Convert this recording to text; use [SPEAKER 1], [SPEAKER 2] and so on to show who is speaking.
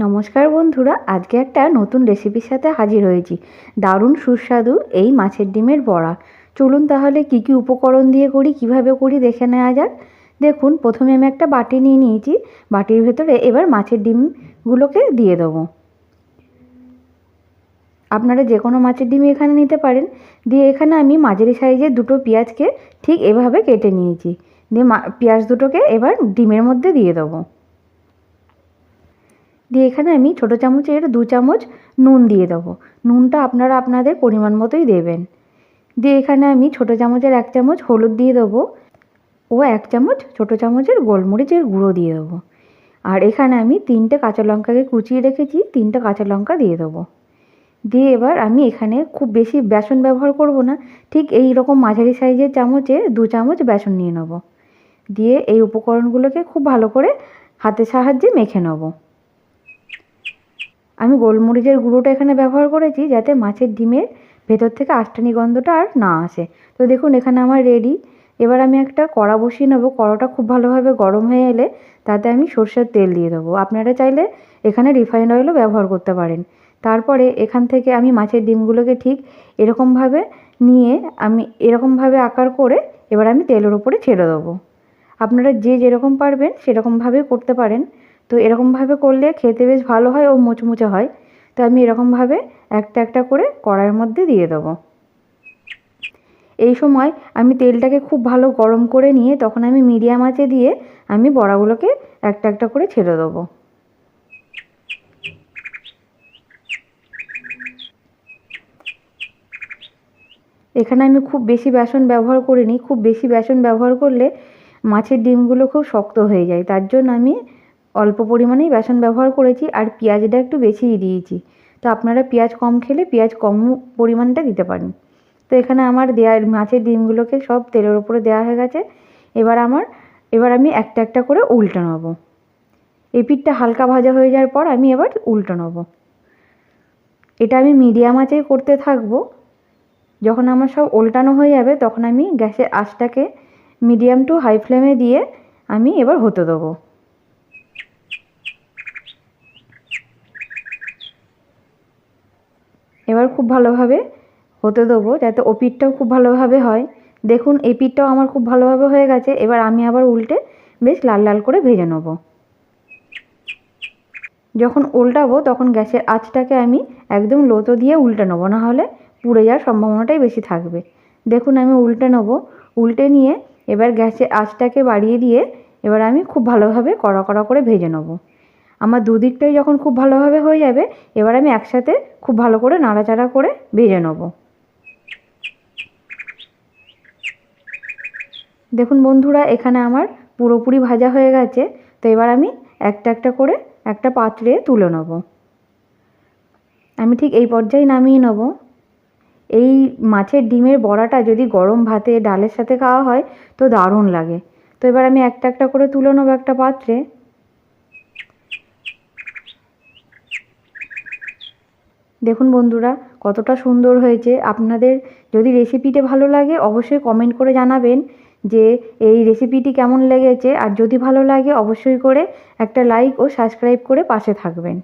[SPEAKER 1] নমস্কার বন্ধুরা, আজকে একটা নতুন রেসিপির সাথে হাজির হয়েছি। দারুণ সুস্বাদু এই মাছের ডিমের বড়া। চলুন তাহলে কি কি উপকরণ দিয়ে করি, কিভাবে করি দেখে নেওয়া যাক। দেখুন, প্রথমে আমি একটা বাটি নিয়ে নিয়েছি। বাটির ভেতরে এবার মাছের ডিমগুলোকে দিয়ে দেবো। আপনারা যে কোনো মাছের ডিম এখানে নিতে পারেন। দিয়ে এখানে আমি মাঝারি সাইজের দুটো পেঁয়াজকে ঠিক এভাবে কেটে নিয়েছি। দিয়ে পেঁয়াজ দুটোকে এবার ডিমের মধ্যে দিয়ে দেবো। দিয়ে এখানে আমি ছোটো চামচের 2 চামচ নুন দিয়ে দেবো। নুনটা আপনারা আপনাদের পরিমাণ মতোই দেবেন। দিয়ে এখানে আমি ছোটো চামচের 1 চামচ হলুদ দিয়ে দেবো ও 1 চামচ ছোটো চামচের গোলমরিচের গুঁড়ো দিয়ে দেবো। আর এখানে আমি 3টে কাঁচা লঙ্কাকে কুচিয়ে রেখেছি, 3টে কাঁচা লঙ্কা দিয়ে দেবো। দিয়ে এবার আমি এখানে খুব বেশি বেসন ব্যবহার করব না, ঠিক এই রকম মাঝারি সাইজের চামচে 2 চামচ বেসন নিয়ে নেবো। দিয়ে এই উপকরণগুলোকে খুব ভালো করে হাতের সাহায্যে মেখে নেবো। আমি গোলমরিচের গুঁড়োটা এখানে ব্যবহার করেছি যাতে মাছের ডিমের ভেতর থেকে আষ্টানি গন্ধটা আর না আসে। তো দেখুন, এখানে আমার রেডি। এবার আমি একটা কড়া বসিয়ে নেবো। কড়াটা খুব ভালোভাবে গরম হয়ে এলে তাতে আমি সরষের তেল দিয়ে দেবো। আপনারা চাইলে এখানে রিফাইন্ড অয়েলও ব্যবহার করতে পারেন। তারপরে এখান থেকে আমি মাছের ডিমগুলোকে ঠিক এরকমভাবে নিয়ে আমি এরকমভাবে আকার করে এবার আমি তেলের ওপরে ছেড়ে দেবো। আপনারা যে যেরকম পারবেন সেরকমভাবে করতে পারেন। তো এরকমভাবে করলে খেতে বেশ ভালো হয় ও মুচমুচে হয়। তো আমি এরকমভাবে একটা একটা করে কড়াইয়ের মধ্যে দিয়ে দেবো। এই সময় আমি তেলটাকে খুব ভালো গরম করে নিয়ে তখন আমি মিডিয়াম আঁচে দিয়ে আমি বড়াগুলোকে একটা একটা করে ছেড়ে দেবো। এখানে আমি খুব বেশি বেসন ব্যবহার করিনি। খুব বেশি বেসন ব্যবহার করলে মাছের ডিমগুলো খুব শক্ত হয়ে যায়। তার জন্য আমি অল্প পরিমাণেই বেসন ব্যবহার করেছি আর পেঁয়াজটা একটু বেশিই দিয়েছি। তো আপনারা পেঁয়াজ কম খেলে পেঁয়াজ কম পরিমাণটা দিতে পারেন। তো এখানে আমার মাছের ডিমগুলোকে সব তেলের ওপরে দেওয়া হয়ে গেছে। এবার আমি একটা একটা করে উল্টে নেব। এই পিঠটা হালকা ভাজা হয়ে যাওয়ার পর আমি এবার উল্টে নেব। এটা আমি মিডিয়াম আঁচেই করতে থাকবো। যখন আমার সব উল্টানো হয়ে যাবে তখন আমি গ্যাসের আঁচটাকে মিডিয়াম টু হাই ফ্লেমে দিয়ে আমি এবার হতে দেবো। এবার খুব ভালোভাবে হতে দেবো যাতে ও পিঠটাও খুব ভালোভাবে হয়। দেখুন, এই পিঠটাও আমার খুব ভালোভাবে হয়ে গেছে। এবার আমি আবার উল্টে বেশ লাল লাল করে ভেজে নেব। যখন উল্টাবো তখন গ্যাসের আঁচটাকে আমি একদম লোতে দিয়ে উল্টে নেবো, নাহলে পুড়ে যাওয়ার সম্ভাবনাটাই বেশি থাকবে। দেখুন, আমি উল্টে নেবো। উল্টে নিয়ে এবার গ্যাসের আঁচটাকে বাড়িয়ে দিয়ে এবার আমি খুব ভালোভাবে কড়া কড়া করে ভেজে নেবো। আমার দুদিকটাই যখন খুব ভালোভাবে হয়ে যাবে এবার আমি একসাথে খুব ভালো করে নাড়াচাড়া করে ভেজে নেব। দেখুন বন্ধুরা, এখানে আমার পুরোপুরি ভাজা হয়ে গেছে। তো এবার আমি একটা একটা করে একটা পাত্রে তুলে নেব। আমি ঠিক এই পর্যায়ে নামিয়ে নেব। এই মাছের ডিমের বড়াটা যদি গরম ভাতে ডালের সাথে খাওয়া হয় তো দারুণ লাগে। তো এবার আমি একটা একটা করে তুলে নেবো একটা পাত্রে। দেখুন বন্ধুরা, কতটা সুন্দর হয়েছে। আপনাদের যদি রেসিপিটা ভালো লাগে অবশ্যই কমেন্ট করে জানাবেন যে এই রেসিপিটি কেমন লেগেছে। আর যদি ভালো লাগে অবশ্যই করে একটা লাইক ও সাবস্ক্রাইব করে পাশে থাকবেন।